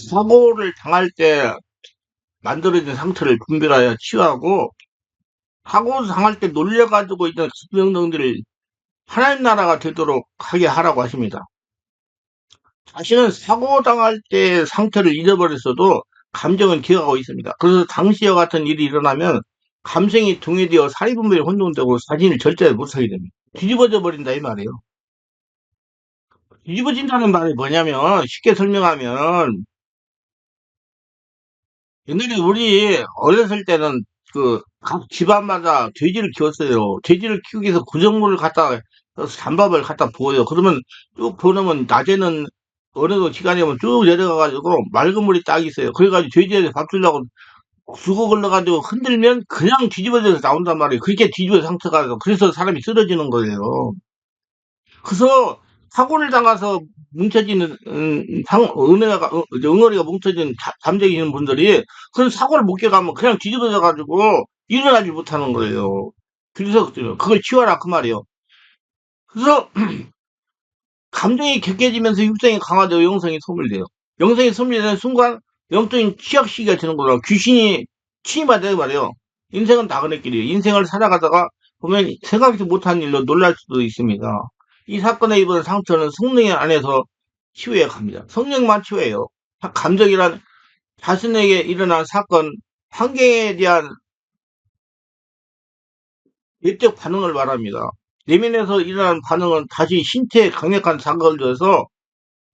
사고를 당할 때 만들어진 상처를 분별하여 치유하고, 사고 당할 때 놀려가지고 있던 기병들을 하나님 나라가 되도록 하게 하라고 하십니다. 자신은 사고 당할 때 상처를 잊어버렸어도 감정은 기억하고 있습니다. 그래서 당시와 같은 일이 일어나면 감정이 동요되어 사리분별이 혼돈되고 자신을 절대 못하게 됩니다. 뒤집어져 버린다 이 말이에요. 뒤집어진다는 말이 뭐냐면, 쉽게 설명하면, 옛날에 우리 어렸을 때는 각 집안마다 돼지를 키웠어요. 돼지를 키우기 위해서 구정물을 갖다 잔밥을 갖다 부어요. 그러면 쭉 부어놓으면 낮에는 어느 정도 시간이 오면 쭉 내려가가지고 맑은 물이 딱 있어요. 그래가지고 돼지한테 밥 주려고 수고 걸러가지고 흔들면 그냥 뒤집어져서 나온단 말이에요. 그렇게 뒤집어 상처가 나서 그래서 사람이 쓰러지는 거예요. 그래서 사고를 당해서 뭉쳐지는 응어리가 뭉쳐진 잠재기는 분들이 그런 사고를 못 겪으면 그냥 뒤집어져 가지고 일어나지 못하는 거예요. 그래서 그걸 치워라 그 말이에요. 그래서 감정이 격해지면서 육성이 강화되고 영성이 소멸돼요. 영성이 소멸되는 순간 영적인 취약 시기가 되는 거예요. 귀신이 침입하다 말이에요. 인생은 나그네 길이에요. 인생을 살아가다가 보면 생각지 못한 일로 놀랄 수도 있습니다. 이 사건에 입은 상처는 성령 안에서 치유해 갑니다. 성령만 치유해요. 감정이란 자신에게 일어난 사건, 환경에 대한 내적 반응을 말합니다. 내면에서 일어난 반응은 다시 신체에 강력한 자극을 줘서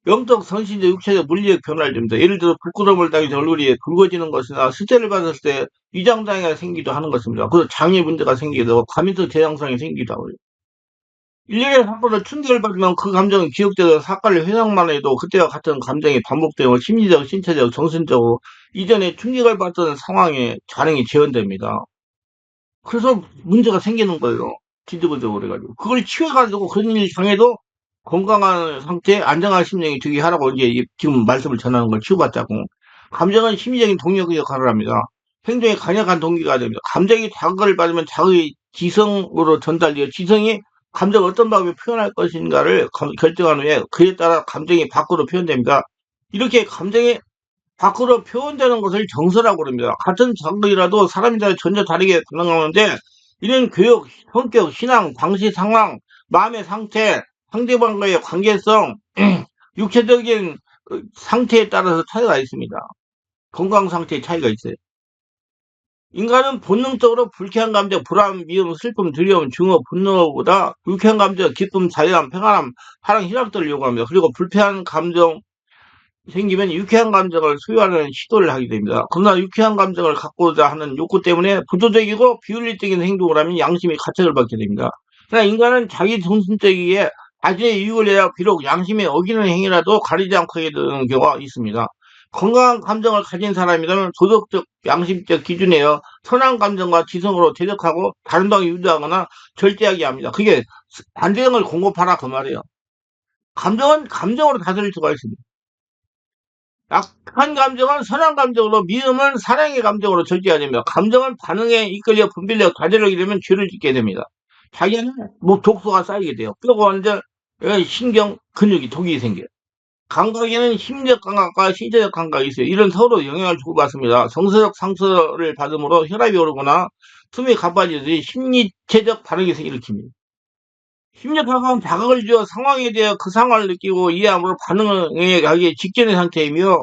영적, 선신적, 육체적, 물리적 변화를 줍니다. 예를 들어 부끄러움을 당해서 얼굴이 붉어지는 것이나 스트레스를 받았을 때 위장장애가 생기기도 하는 것입니다. 그래서 장애 문제가 생기기도 하고 과민성 대장성이 생기기도 하고요. 일련의 사건을 충격을 받으면 그 감정은 기억되어 사건을 회상만 해도 그때와 같은 감정이 반복되고 심리적, 신체적, 정신적으로 이전에 충격을 받던 상황에 반응이 재현됩니다. 그래서 문제가 생기는 거예요. 뒤집어져 그래가지고. 그걸 치워가지고 그런 일이 당해도 건강한 상태, 안정한 심령이 되게 하라고 이제 지금 말씀을 전하는 걸 치유받자고. 감정은 심리적인 동력의 역할을 합니다. 행동에 강력한 동기가 됩니다. 감정이 자극을 받으면 자극이 지성으로 전달되어 지성이 감정을 어떤 방법에 표현할 것인가를 결정한 후에 그에 따라 감정이 밖으로 표현됩니다. 이렇게 감정이 밖으로 표현되는 것을 정서라고 합니다. 같은 자극이라도 사람에 따라 전혀 다르게 반응하는데 이런 교육, 성격, 신앙, 방식, 상황, 마음의 상태, 상대방과의 관계성, 육체적인 상태에 따라서 차이가 있습니다. 건강 상태의 차이가 있어요. 인간은 본능적으로 불쾌한 감정, 불안, 미움, 슬픔, 두려움, 증오, 분노보다 불쾌한 감정, 기쁨, 자유함, 평안함, 사랑, 희락들을 요구합니다. 그리고 불쾌한 감정, 생기면 유쾌한 감정을 소유하려는 시도를 하게 됩니다. 그러나 유쾌한 감정을 갖고자 하는 욕구 때문에 부도덕이고 비윤리적인 행동을 하면 양심이 가책을 받게 됩니다. 그러나 인간은 자기 정신적이기에 자신의 유익을 위하여 비록 양심에 어기는 행위라도 가리지 않고 하게 되는 경우가 있습니다. 건강한 감정을 가진 사람이라면 도덕적, 양심적 기준에요 선한 감정과 지성으로 대적하고 다른 방에 유도하거나 절제하게 합니다. 그게 반대형을 공급하라 그 말이에요. 감정은 감정으로 다스릴 수가 있습니다. 약한 감정은 선한 감정으로, 미움은 사랑의 감정으로 절제해야 됩니다. 감정은 반응에 이끌려 분별력, 좌절하게 되면 죄를 짓게 됩니다. 자기는 뭐 독소가 쌓이게 돼요. 뼈가 완전 신경, 근육이 독이 생겨요. 감각에는 심리적 감각과 신체적 감각이 있어요. 이런 서로 영향을 주고받습니다. 정서적 상처를 받음으로 혈압이 오르거나 숨이 가빠지듯이 심리체적 반응이 일으킵니다. 심리적 감각은 자극을 주어 상황에 대해 그 상황을 느끼고 이해함으로 반응에 가기 직전의 상태이며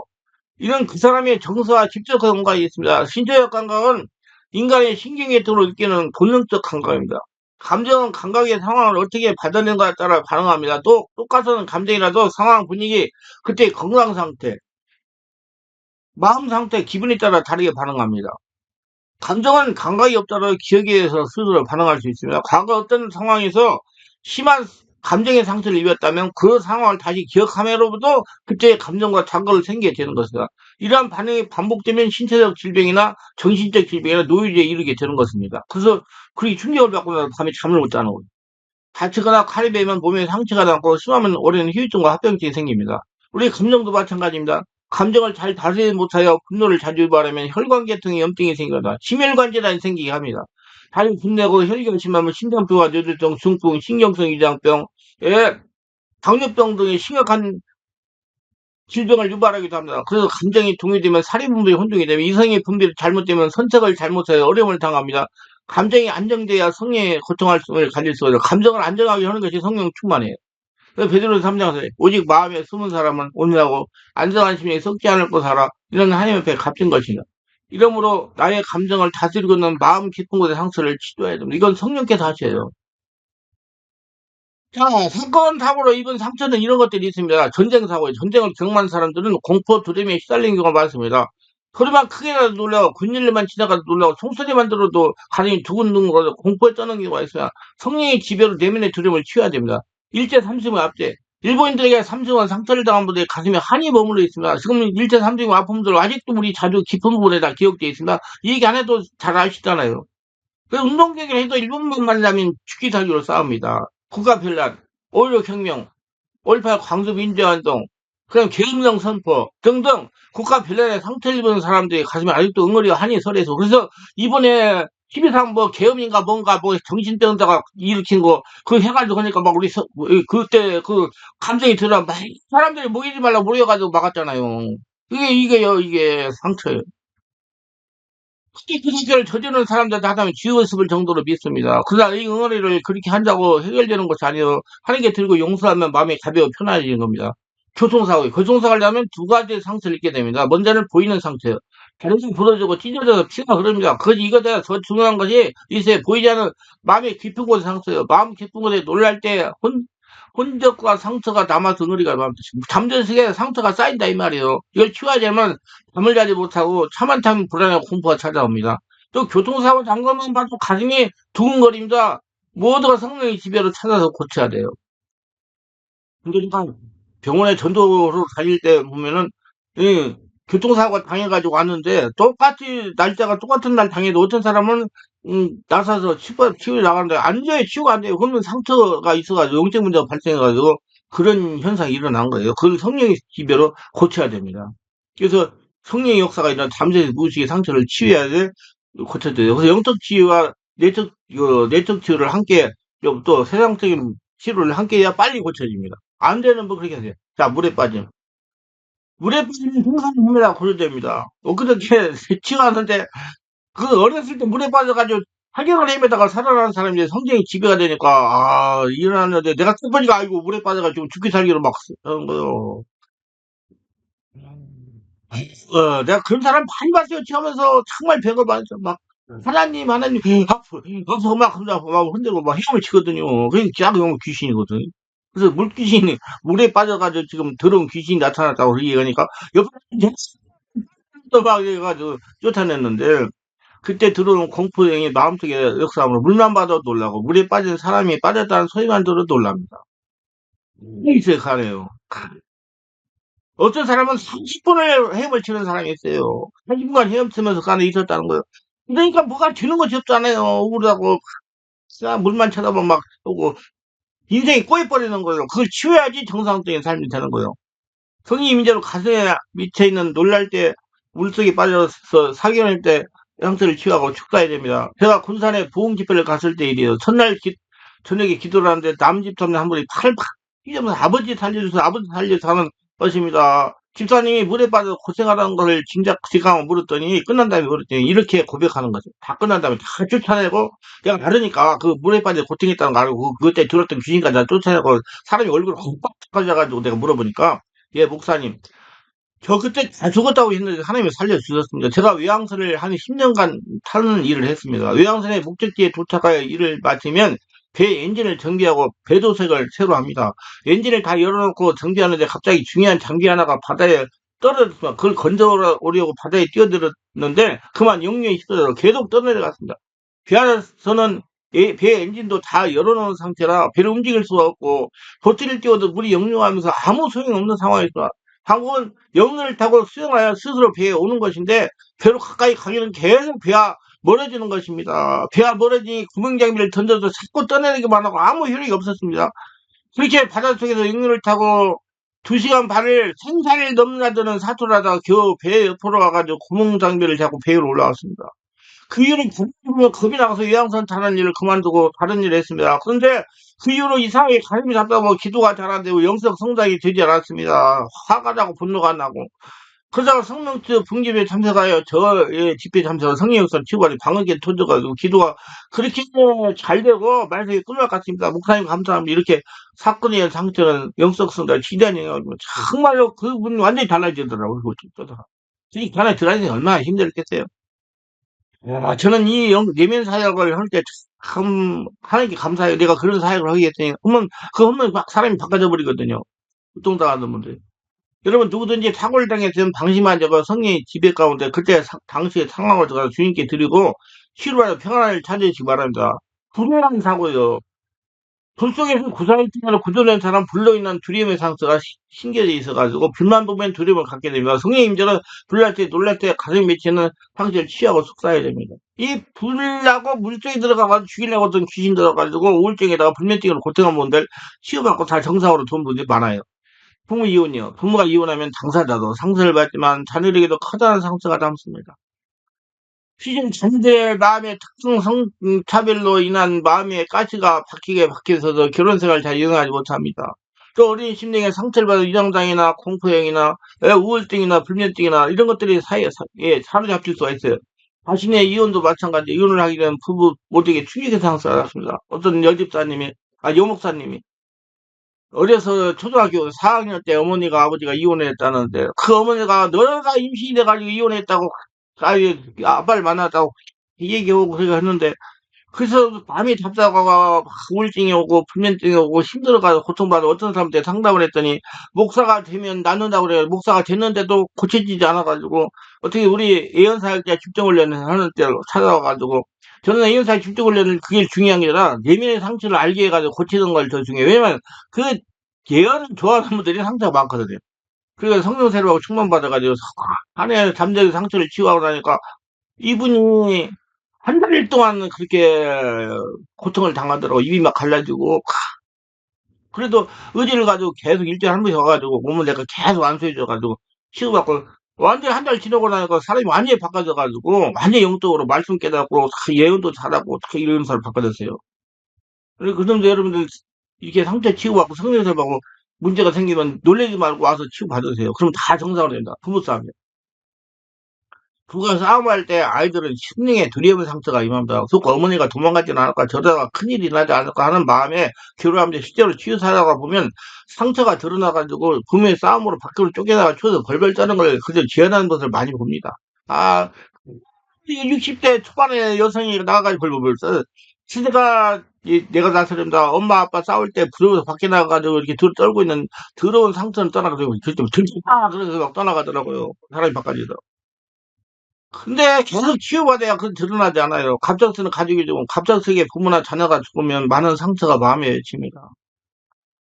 이런 그 사람의 정서와 직접한 연관이 있습니다. 신체적 감각은 인간의 신경계통으로 느끼는 본능적 감각입니다. 감정은 감각의 상황을 어떻게 받아낸가에 따라 반응합니다. 또 똑같은 감정이라도 상황, 분위기, 그때 건강 상태, 마음 상태, 기분에 따라 다르게 반응합니다. 감정은 감각이 없더라도 기억에 의해서 스스로 반응할 수 있습니다. 과거 어떤 상황에서 심한 감정의 상처를 입었다면 그 상황을 다시 기억함으로부터 그때의 감정과 자극을 생기게 되는 것입니다. 이러한 반응이 반복되면 신체적 질병이나 정신적 질병이나 노이즈에 이르게 되는 것입니다. 그래서 그렇게 충격을 받고 나서 밤에 잠을 못 자는 거예요. 다치거나 칼이 베면 몸에 상처가 남고 심하면 오래는 후유증과 합병증이 생깁니다. 우리 감정도 마찬가지입니다. 감정을 잘 다스리지 못하여 분노를 자주 유발하면 혈관계통에 염증이 생겨나 심혈관질환이 생기게 합니다. 다리 붓내고 혈기가 심하면 심장병과 뇌졸중, 중풍, 신경성 위장병, 당뇨병 등의 심각한 질병을 유발하기도 합니다. 그래서 감정이 동요되면 사리 분비이 혼동이 되면 이성의 분비를 잘못되면 선택을 잘못해서 어려움을 당합니다. 감정이 안정돼야 성령의 고통할 수를 가질 수 있어요. 감정을 안정하게 하는 것이 성령 충만이에요. 그래서 베드로 3장에서 오직 마음에 숨은 사람은 온유하고 안정한 심령이 썩지 않을 것하라. 이런 하나님 앞에 값진 것이다. 이러므로 나의 감정을 다스리고는 마음 깊은 곳의 상처를 치료해야 됩니다. 이건 성령께서 하셔요. 자, 사건, 사고로 입은 상처는 이런 것들이 있습니다. 전쟁 사고에 전쟁을 경험한 사람들은 공포, 두려움에 시달리는 경우가 많습니다. 소리만 크게라도 놀라고 군일만 지나가도 놀라고 총소리만 들어도 가슴이 두근두근 거려 공포에 떠는 경우가 있어요. 성령의 지배로 내면의 두려움을 치유해야 됩니다. 일제 삼승의 앞제 일본인들에게 삼승은 상처를 당한 분들의 가슴에 한이 머물러 있습니다. 지금 일제 삼승의 아픔들 아직도 우리 자주 깊은 부분에 다 기억되어 있습니다. 이 얘기 안 해도 잘 아시잖아요. 그 운동경기를 해도 일본만 만나면 죽기 살기로 싸웁니다. 국가변란, 5.16 혁명, 5.18 광주민주화운동, 그다음 계엄령 선포 등등 국가변란에 상처를 입은 사람들이 가슴에 아직도 응어리가 한이 서려서 그래서 이번에 12.3 뭐 계엄인가 뭔가 뭐 정신병자가 일으킨 거 그 해가지고 하니까 막 우리 그때 그 감정이 들어 막 사람들이 모이지 말라고 모여가지고 막았잖아요. 이게 상처예요. 특히 그 사실을 저지르는 사람들한테 하다면 쥐었을 정도로 믿습니다. 그러나 이 응어리를 그렇게 한다고 해결되는 것이 아니에요. 하는 게 들고 용서하면 마음이 가벼워 편안해지는 겁니다. 교통사고를 하면 두 가지 상처를 입게 됩니다. 먼저는 보이는 상처예요. 다리가 부러지고 찢어져서 피가 흐릅니다. 그것이 이거보다 더 중요한 것이 이제 보이지 않는 마음의 깊은 곳의 상처예요. 마음 깊은 곳에 놀랄 때 흔적과 상처가 남아서 응어리가 납니다. 잠재의식에 상처가 쌓인다 이 말이에요. 이걸 치유하려면 잠을 자지 못하고 차만 타면 불안하고 공포가 찾아옵니다. 또 교통사고 난 것만 봐도 가슴이 두근거립니다. 모두가 성령의 지배로 찾아서 고쳐야 돼요. 그러니까 병원에 전도로 다닐 때 보면은 이 교통사고가 당해가지고 왔는데 똑같이 날짜가 똑같은 날 당해도 어떤 사람은 나서서 치료 나가는데 안전히 치유가 안 돼요. 그러면 상처가 있어가지고 영적 문제가 발생해가지고 그런 현상이 일어난 거예요. 그걸 성령의 지배로 고쳐야 됩니다. 그래서 성령의 역사가 일어난 잠재의 무의식의 상처를 치유해야 돼 고쳐야 돼요. 그래서 영적 치유와 내적 치유를 함께 또 세상적인 치료를 함께 해야 빨리 고쳐집니다. 안 되는 뭐 그렇게 하세요. 자, 물에 빠짐. 물에 빠지면 생사입니다. 고려됩니다. 엊그저께 치료하는데 그 어렸을 때 물에 빠져가지고 학교를 헤매다가 살아나는 사람이 이제 성경이 지배가 되니까 일어났는데 내가 딱 보니까 아이고 물에 빠져가지고 죽기 살기로 막 하는 거요. 내가 그런 사람 많이 봤어요. 치하면서 정말 별걸 많았어. 막 하나님 아프 막 혼자 막 흔들고 막 헤엄을 치거든요. 그게 쫙 영은 귀신이거든. 그래서 물귀신이 물에 빠져가지고 지금 더러운 귀신이 나타났다고 얘기하니까 옆에 또막 해가지고 쫓아냈는데 그때 들어온 공포영이 마음속에 역사함으로 물만 봐도 놀라고 물에 빠진 사람이 빠졌다는 소리만 들어도 놀랍니다. 이제 가네요. 어떤 사람은 30분을 헤엄을 치는 사람이 있어요. 30분간 헤엄치면서 간에 있었다는 거예요. 그러니까 뭐가 되는 것이 없잖아요. 억울하고 물만 쳐다보면 막 오고 인생이 꼬여버리는 거예요. 그걸 치워야지 정상적인 삶이 되는 거예요. 성인 임자로 가슴에 밑에 있는 놀랄 때 물속에 빠져서 사귀어낼 때 상처를 치유하고 축사해야 됩니다. 제가 군산에 보험 집회를 갔을 때 일이에요. 첫날 저녁에 기도를 하는데 남집사님 한 분이 팔을 팍 휘저으면서 아버지 살려주세요. 아버지 살려주세요 하는 것입니다. 집사님이 물에 빠져 고생하는 것을 지가 물었더니 끝난 다음에 물었더니 이렇게 고백하는 거죠. 다 끝난 다음에 다 쫓아내고 내가 다르니까 그 물에 빠져 고생했다는 거 알고 그때 들었던 귀신까지 다 쫓아내고 사람이 얼굴이 헛빡 터져가지고 내가 물어보니까 예 목사님 저 그때 다 죽었다고 했는데 하나님이 살려주셨습니다. 제가 외항선을 한 10년간 타는 일을 했습니다. 외항선의 목적지에 도착하여 일을 마치면 배 엔진을 정비하고 배도색을 새로 합니다. 엔진을 다 열어놓고 정비하는데 갑자기 중요한 장비 하나가 바다에 떨어졌습니다. 그걸 건져오려고 바다에 뛰어들었는데 그만 역류에 휩쓸려 계속 떠내려갔습니다. 배 안에서는 배 엔진도 다 열어놓은 상태라 배를 움직일 수가 없고 보트를 띄워도 물이 역류하면서 아무 소용없는 상황이었습니다. 한국은 역류를 타고 수영하여 스스로 배에 오는 것인데 배로 가까이 가기는 계속 배가 멀어지는 것입니다. 배가 멀어지니 구명장비를 던져도 자꾸 떠내리기만 하고 아무 효력이 없었습니다. 그렇게 바닷속에서 역류를 타고 2시간 반을 생사를 넘나드는 사투를 하다가 겨우 배 옆으로 가가지고 구명장비를 잡고 배 위로 올라왔습니다. 그 일은 겁이 나서 요양선 타는 일을 그만두고 다른 일을 했습니다. 그런데 그 이후로 이상하게 가슴이 답답하고 기도가 잘 안 되고 영적 성장이 되지 않았습니다. 화가 나고 분노가 안 나고. 그러다가 성명표 분기부에 참석하여 저의 집회 참석한 성령역사 치고가지고 방언계 터져가지고 기도가 그렇게 잘 되고 말씀이 끝날 것 같습니다. 목사님 감사합니다. 이렇게 사건의 상처는 영적 성장 지대한 영향을 주고 정말로 그분 완전히 달라지더라고요. 그거 이 안에 들어가니 얼마나 힘들겠어요. 야, 저는 이 내면 사역을 할 때 참 하나님께 감사해요. 내가 그런 사역을 하게 됐으니 그 한번 사람이 바꿔져 버리거든요. 고통당하는 분들. 여러분 누구든지 사고를 당했으면 방심한 자가 성령의 지배 가운데 그때 당시의 상황을 들어가 주님께 드리고 치료하여 평안을 찾으시기 바랍니다. 불행한 사고요. 불 속에서 구사일 때나 구조된 사람 불로 인한 두려움의 상처가 신겨져 있어가지고 불만 보면 두려움을 갖게 됩니다. 성령의 임재는 불날 때 놀랄 때 가슴 맺히는 상처를 취하고 속삭여야 됩니다. 이 불나고 물속에 들어가가지고 죽이려고 하던 귀신 들어가지고 우울증에다가 불면증으로 고통한 분들 치유받고 다 정상으로 돈 분들이 많아요. 부모 이혼이요. 부모가 이혼하면 당사자도 상처를 받지만 자녀에게도 커다란 상처가 남습니다. 시즌 전대 마음의 특성 차별로 인한 마음의 가시가 박혀서도 결혼 생활 잘 이어가지 못합니다. 또 어린 심령에 상처를 받은 위장장애나 공포형이나 우울증이나 불면증이나 이런 것들이 사로잡힐 수가 있어요. 자신의 이혼도 마찬가지. 이혼을 하게 된 부부 모두에게 충격의 상처가 났습니다. 어떤 여목사님이 어려서 초등학교 4학년 때 어머니가 아버지가 이혼했다는데 그 어머니가 너가 임신이 돼가지고 이혼했다고 아빠를 만났다고 얘기하고 그러고 했는데 그래서 마음이 답답하고 막 우울증이 오고 불면증이 오고 힘들어가지고 고통받아 어떤 사람한테 상담을 했더니 목사가 되면 낫는다고 그래요. 목사가 됐는데도 고쳐지지 않아가지고 어떻게 우리 예언사역자 집중훈련을 하는 때 찾아와가지고 저는 예언사역 집중훈련은 그게 중요한 게 아니라 내면의 상처를 알게 해가지고 고치는 걸 더 중요해요. 왜냐면 그 예언을 좋아하는 분들이 상처가 많거든요. 그래서 성령세례하고 충만받아가지고 안에 잠재적 상처를 치유하고 나니까 이분이 한 달 동안 그렇게 고통을 당하더라고. 입이 막 갈라지고. 그래도 의지를 가지고 계속 일주일에 한 번씩 와가지고 몸을 내가 계속 안수해줘가지고 치유받고 완전히 한 달 지나고 나니까 사람이 완전히 바꿔져가지고 완전히 영적으로 말씀 깨닫고 예언도 잘하고 이런 사람 바꿔졌어요. 그런데 여러분들 이렇게 상처 치유받고 성령세례받고 문제가 생기면 놀라지 말고 와서 치유받으세요. 그럼 다 정상으로 된다. 부부싸움이요. 부부가 싸움할 때 아이들은 심령에 두려움의 상처가 임합니다. 속 어머니가 도망가지는 않을까 저러다가 큰일이 나지 않을까 하는 마음에 교류하면서 실제로 치유사다가 보면 상처가 드러나가지고 부모의 싸움으로 밖으로 쫓겨나가 쳐서 벌벌 떠는 걸 그저 지어내는 것을 많이 봅니다. 아, 60대 초반에 여성이 나가가지고 벌벌벌 써. 시대가 내가 나서렵니다. 엄마 아빠 싸울 때 부러워서 밖에 나가가지고 이렇게 떨고 있는 더러운 상처는 떠나가지고 좀 들다 그래서 막 떠나가더라고요. 사람이 바꿔지더라고. 근데 계속 치유받아야 그 드러나지 않아요. 갑작스런 가족이 죽으면 갑작스럽게 부모나 자녀가 죽으면 많은 상처가 마음에 맺힙니다.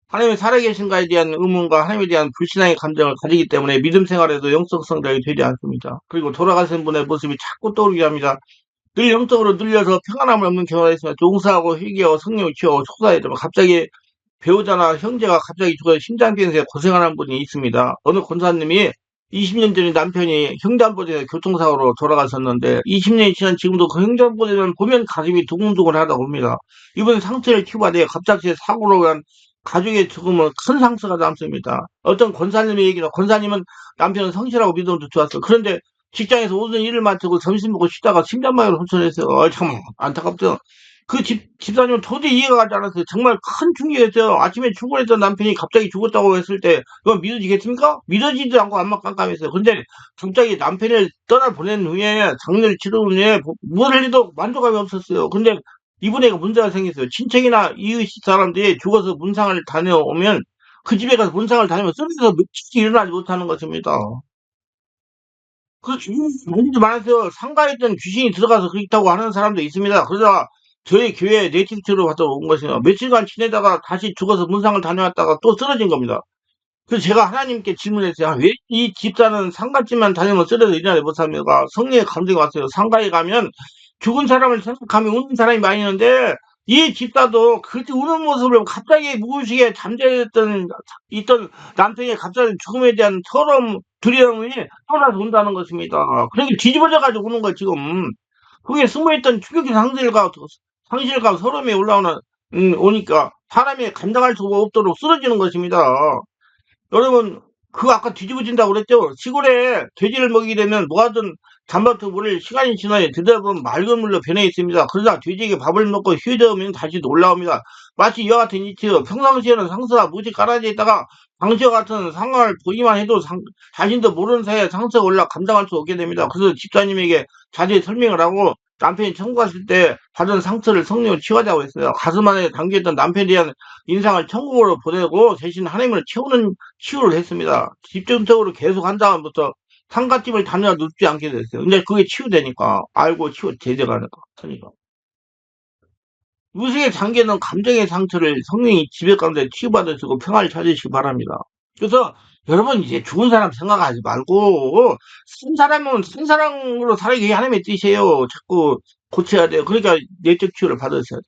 하나님이 살아계신가에 대한 의문과 하나님에 대한 불신앙의 감정을 가지기 때문에 믿음 생활에도 영적 성장이 되지 않습니다. 그리고 돌아가신 분의 모습이 자꾸 떠오르게 합니다. 늘 영적으로 눌려서 평안함을 없는 경우가 있으면 종사하고 회개하고 성령을 취하고 속사해야 되면 갑자기 배우자나 형제가 갑자기 죽어서 심장병에 고생하는 분이 있습니다. 어느 권사님이 20년 전에 남편이 횡단보도에서 교통사고로 돌아가셨는데 20년이 지난 지금도 그 횡단보도를 보면 가슴이 두근두근 하다고 합니다. 이번 상처를 치유받아 갑자기 사고로 한 가족의 죽음은 큰 상처가 남습니다. 어떤 권사님의 얘기는 권사님은 남편은 성실하고 믿음도 좋았어. 그런데 직장에서 모든 일을 마치고 점심 먹고 쉬다가 심장마비로 혼선했어요. 참 안타깝죠. 집사님은 도저히 이해가 가지 않았어요. 정말 큰 충격이었어요. 아침에 출근했던 남편이 갑자기 죽었다고 했을 때, 이건 믿어지겠습니까? 믿어지지도 않고 안만 깜깜했어요. 근데 갑자기 남편을 떠나보낸 후에, 장례를 치른 후에, 무엇을 해도 만족감이 없었어요. 근데 이분에게 문제가 생겼어요. 친척이나 이웃 사람들이 죽어서 문상을 다녀오면, 그 집에 가서 문상을 다니면 쓰러져서 며칠 일어나지 못하는 것입니다. 그 주변에 많이도 많았어요. 상가에 있던 귀신이 들어가서 그렇다고 하는 사람도 있습니다. 그러다가 저희 교회 네티즌으로 갔다 온 것이요. 며칠간 지내다가 다시 죽어서 문상을 다녀왔다가 또 쓰러진 겁니다. 그래서 제가 하나님께 질문했어요. 왜 이 집사는 상가집만 다니면 쓰러져 일어나지 못합니까? 성령의 감정이 왔어요. 상가에 가면 죽은 사람을 생각하면 우는 사람이 많이 있는데 이 집사도 그렇게 우는 모습을 갑자기 무의식에 있던 남편의 갑자기 죽음에 대한 서러움, 두려움이 떠나서 온다는 것입니다. 그러니까 뒤집어져 가지고 우는 거예요, 지금. 그게 숨어있던 충격의 상실과 서러움이 오니까. 사람이 감당할 수 없도록 쓰러지는 것입니다. 여러분, 그거 아까 뒤집어진다고 그랬죠? 시골에 돼지를 먹이게 되면 뭐하든 잠바트 물을 시간이 지나야 드다 보면 맑은 물로 변해 있습니다. 그러다 돼지에게 밥을 먹고 휴대하면 다시 올라옵니다. 마치 이와 같은 이치요. 평상시에는 상사가 무지 깔아져 있다가 당시와 같은 상황을 보기만 해도 자신도 모르는 사이에 상사가 올라 감당할 수 없게 됩니다. 그래서 집사님에게 자세히 설명을 하고 남편이 천국갔을 때 받은 상처를 성령으로 치유하자고 했어요. 가슴 안에 담겨있던 남편에 대한 인상을 천국으로 보내고 대신 하나님을 채우는 치유를 했습니다. 집중적으로 계속 한 다음부터 상갓집을 다녀 눕지 않게 됐어요. 근데 그게 치유되니까 알고 치유 제재가 하니까 무식에 잠기는 감정의 상처를 성령이 지배 가운데 치유받으시고 평화를 찾으시기 바랍니다. 그래서 여러분 이제 죽은 사람 생각하지 말고 산 사람은 산 사람으로 살기 하나님의 뜻이에요. 자꾸 고쳐야 돼요. 그러니까 내적 치유를 받으셔야 돼요.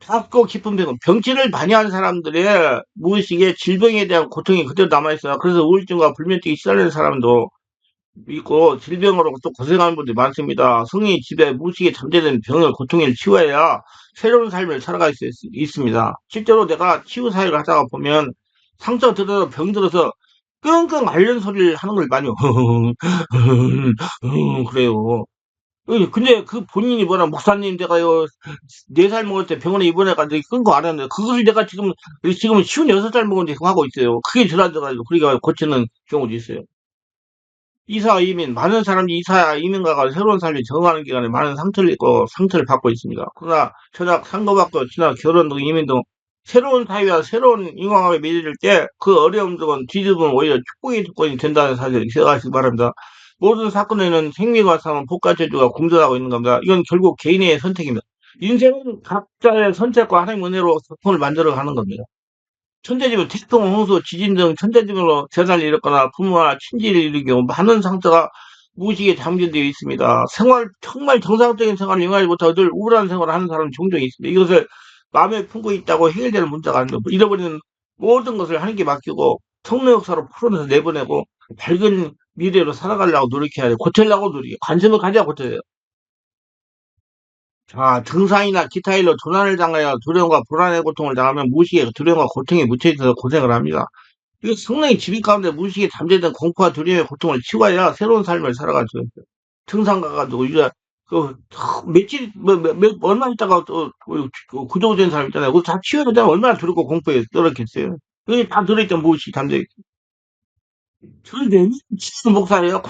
작고 깊은 병치를 많이 하는 사람들의 무의식에 질병에 대한 고통이 그대로 남아있어요. 그래서 우울증과 불면증이 시달리는 사람도 있고 질병으로 또 고생하는 분들이 많습니다. 성령의 지배 무의식에 잠재된 병을 고통을 치유해야 새로운 삶을 살아갈 수 있습니다. 실제로 내가 치유 사역을 하다가 보면 상처 들어서 병 들어서 끙끙 앓는 소리를 하는 걸 많이 그래요. 근데 그 본인이 뭐라 목사님 내가요 4살 먹을 때 병원에 입원해가지고 끊고 앓았는데 그걸 내가 지금은 56살 먹은 지금 하고 있어요. 그게 전화돼가지고 그러니까 고치는 경우도 있어요. 이사 이민 많은 사람들이 이사 이민가가 새로운 삶에 적응하는 기간에 많은 상처를 입고 상처를 받고 있습니다. 그러나 저작 상고받고 지나 결혼 등 이민 등 새로운 사회와 새로운 인간관계에 매질 때 그 어려움 등은 뒤집으면 오히려 축복의 조건이 된다는 사실을 기억하시기 바랍니다. 모든 사건에는 생명과 사망, 복과 저주가 공존하고 있는 겁니다. 이건 결국 개인의 선택입니다. 인생은 각자의 선택과 하나님의 은혜로 작품을 만들어가는 겁니다. 천재지변, 태풍, 홍수, 지진 등 천재지변으로 재산을 잃었거나 부모와 친지를 잃은 경우 많은 상처가 무의식에 잠재되어 있습니다. 정말 정상적인 생활을 영하지 못하고 늘 우울한 생활을 하는 사람이 종종 있습니다. 이것을 마음에 품고 있다고 해결되는 문제가 아닙니다. 잃어버리는 모든 것을 하나님께 맡기고 성령 역사로 풀어내서 내보내고 밝은 미래로 살아가려고 노력해야 돼요. 고치려고 노력해요. 관심을 가져야 고쳐요. 자, 등산이나 기타 일로 조난을 당하여 두려움과 불안의 고통을 당하면 무의식에 두려움과 고통에 묻혀 있어서 고생을 합니다. 이거 성령의 지배 가운데 무의식에 잠재된 공포와 두려움의 고통을 치유해야 새로운 삶을 살아갈 수 있어요. 등산 가가지고 이제 그 며칠 얼마 있다가 또 구조된 사람 있잖아요. 그거 다 치유해야 되면 얼마나 두렵고 공포에 떨었겠어요. 그게 다 들어있던 무의식이 잠재 있고. 저는 내치 목사예요.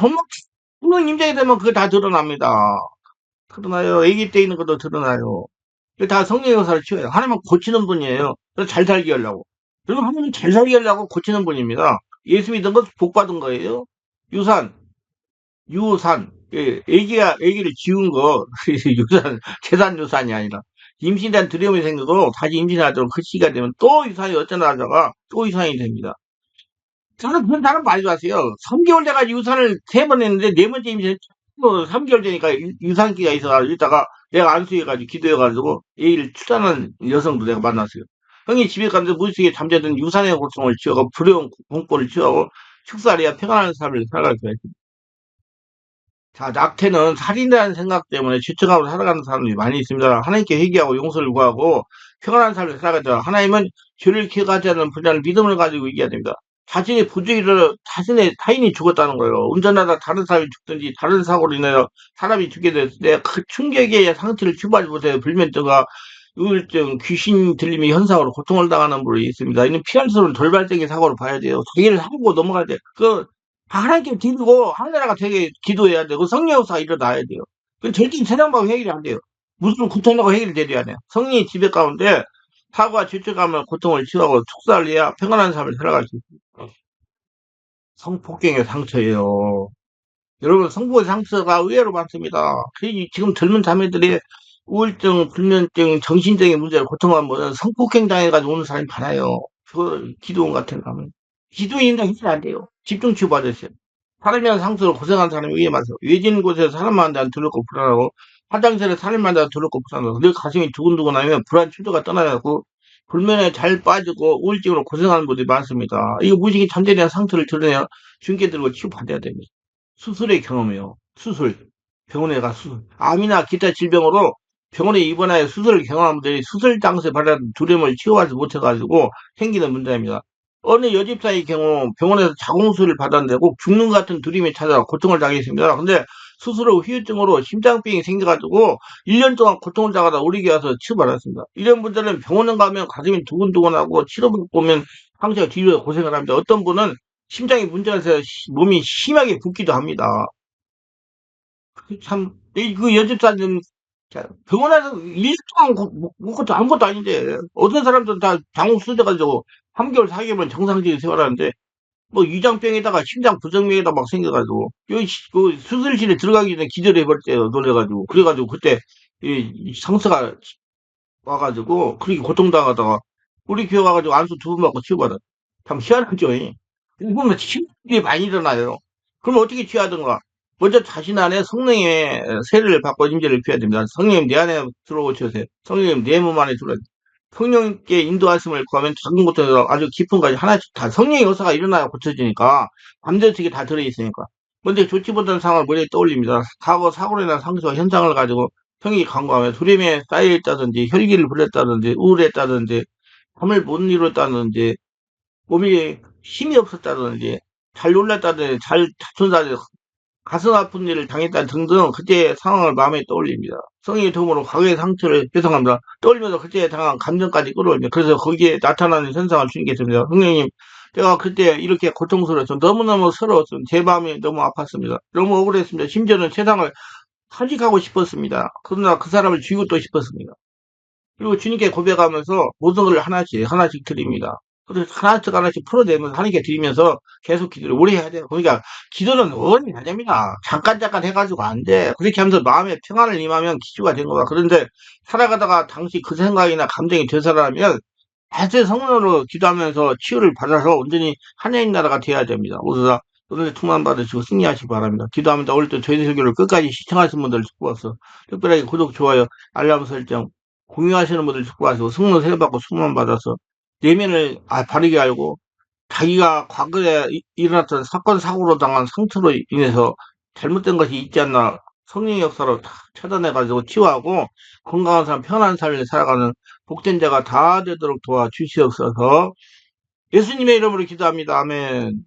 성령 임재게 되면 그게 다 드러납니다. 드러나요. 아기 때 있는 것도 드러나요. 이게 다 성령의 역사를 치워요. 하나님은 고치는 분이에요. 그래서 잘 살게 하려고. 그리고 하나님은 잘 살게 하려고 고치는 분입니다. 예수 믿은 것 복 받은 거예요. 유산, 유산. 예, 아기를 지운 거, 유산, 재산 유산이 아니라. 임신한 두려움이 생기고, 다시 임신하도록 그 시기가 되면 또 유산이 어쩌나 하다가 또 유산이 됩니다. 저는 그런 사람 많이 봤어요. 3개월 돼가지고 유산을 3번 했는데, 네 번째 임신, 3개월 되니까 유산기가 있어가지고, 이따가 내가 안수해가지고, 기도해가지고, 애를 출산한 여성도 내가 만났어요. 형이 집에 가면서 무의식에 잠재든 유산의 고통을 치유하고, 불효 공포를 치유하고, 축사해야 평안한 삶을 살아갈 수가 있습니다. 자, 낙태는 살인이라는 생각 때문에 죄책감으로 살아가는 사람들이 많이 있습니다. 하나님께 회개하고 용서를 구하고 평안한 삶을 살아가자. 하나님은 죄를 기억하지 않는 분야를 믿음을 가지고 이겨야 됩니다. 자신의 부주의를 자신의 타인이 죽었다는 거예요. 운전하다 다른 사람이 죽든지 다른 사고로 인하여 사람이 죽게 됐을 때 그 충격의 상태를 치유하지 못해 불면증과 우울증, 귀신 들림의 현상으로 고통을 당하는 분이 있습니다. 이는 피할 수 없는 돌발적인 사고로 봐야 돼요. 자기를 하고 넘어가야 돼. 하나님께 드리고 하늘나라가 되게 기도해야 되고 성령 역사가 일어나야 돼요. 절대 세상하고 해결이 안 돼요. 무슨 고통하고 해결이 돼야 돼요. 성령의 지배 가운데 사고와 죄책감을 고통을 치유하고 축사를 해야 평안한 삶을 살아갈 수 있습니다. 성폭행의 상처예요. 여러분 성폭의 상처가 의외로 많습니다. 지금 젊은 자매들이 우울증, 불면증, 정신적인 문제를 고통하는 분은 성폭행 당해가지고 오는 사람이 많아요. 기도원 같은 거 하면. 기도인도 해결 안 돼요. 집중 치유 받으세요. 사람이란 상처로 고생한 사람이 위에 많아요. 외진 곳에서 사람 만나면 두렵고 불안하고 화장실에 사람 만나면 두렵고 불안하고 늘 가슴이 두근두근하면 불안 추도가 떠나고 불면에 잘 빠지고 우울증으로 고생하는 분들이 많습니다. 이거 무식이 잠재에 대한 상처를 드러내야 중개 들고 치유받아야 됩니다. 수술의 경험이요. 수술. 병원에 가 수술. 암이나 기타 질병으로 병원에 입원하여 수술을 경험한 분들이 수술 당시에 받은 두려움을 치유하지 못해가지고 생기는 문제입니다. 어느 여집사의 경우 병원에서 자궁수술을 받았는데 꼭 죽는 것 같은 두려움이 찾아와 고통을 당했습니다. 근데 수술 후 후유증으로 심장병이 생겨가지고 1년 동안 고통을 당하다 우리에게 와서 치료받았습니다. 이런 분들은 병원에 가면 가슴이 두근두근하고 치료받고 오면 항상 뒤로 고생을 합니다. 어떤 분은 심장이 문제가 있어서 몸이 심하게 붓기도 합니다. 참, 그 여집사님, 병원에서 1년 동안 것도 아무것도 아닌데, 어떤 사람들은 다 장욱 수술돼가지고 3개월, 4개월 정상적인 생활하는데, 뭐 위장병에다가 심장 부정맥에다 막 생겨가지고, 여기 그 수술실에 들어가기 전에 기절해버렸대요, 놀래가지고. 그래가지고 그때 이 상처가 와가지고, 그렇게 고통당하다가, 우리 교회 와가지고 안수 2번 받고 치료받아. 참 희한하죠. 일본은 힘들이 많이 일어나요. 그럼 어떻게 취하든가? 먼저 자신 안에 성령의 세례를 받고 임재를 피해야 됩니다. 성령님 내 안에 들어오셔서 성령님 내 몸 안에 들어오셔서 성령께 인도하심을 구하면 작은 것부터 아주 깊은 것까지 하나씩 다 성령의 역사가 일어나야 고쳐지니까 밤새치게 다 들어있으니까. 먼저 좋지 못한 상황을 머리에 떠올립니다. 과거 사고로 인한 상처와 현상을 가지고 형이 간과하며 두려움에 쌓여있다든지 혈기를 불렸다든지 우울했다든지 잠을 못 이뤘다든지 몸이 힘이 없었다든지 잘 놀랐다든지 잘 다툰다든지 가슴 아픈 일을 당했다 등등 그때의 상황을 마음에 떠올립니다. 성령의 도움으로 과거의 상처를 회상합니다. 떠올리면서 그때 당한 감정까지 끌어올립니다. 그래서 거기에 나타나는 현상을 주님께서입니다. 성령님, 제가 그때 이렇게 고통스러웠어. 너무너무 서러웠어. 제 마음이 너무 아팠습니다. 너무 억울했습니다. 심지어는 세상을 탄식하고 싶었습니다. 그러나 그 사람을 죽이고 또 싶었습니다. 그리고 주님께 고백하면서 모든 걸 하나씩 하나씩 드립니다. 그래서 하나씩 하나씩 풀어내면서 하나님께 드리면서 계속 기도를 오래 해야 돼요. 그러니까 기도는 오래 해야 됩니다. 잠깐 해가지고 안 돼. 그렇게 하면서 마음의 평안을 임하면 기초가 된 거야. 그런데 살아가다가 당시 그 생각이나 감정이 되살아나면 다시 성령으로 기도하면서 치유를 받아서 온전히 하나님 나라가 돼야 됩니다. 모두 다 오늘 충만 받으시고 승리하시기 바랍니다. 기도하면서 오늘도 저희 설교를 끝까지 시청하신 분들 축복하소. 특별하게 구독, 좋아요, 알람 설정, 공유하시는 분들 축복하시고 성령 세례받고 충만 받아서 내면을 바르게 알고 자기가 과거에 일어났던 사건 사고로 당한 상처로 인해서 잘못된 것이 있지 않나 성령의 역사로 다 찾아내가지고 치유하고 건강한 삶, 편안한 삶을 살아가는 복된 자가 다 되도록 도와주시옵소서. 예수님의 이름으로 기도합니다. 아멘.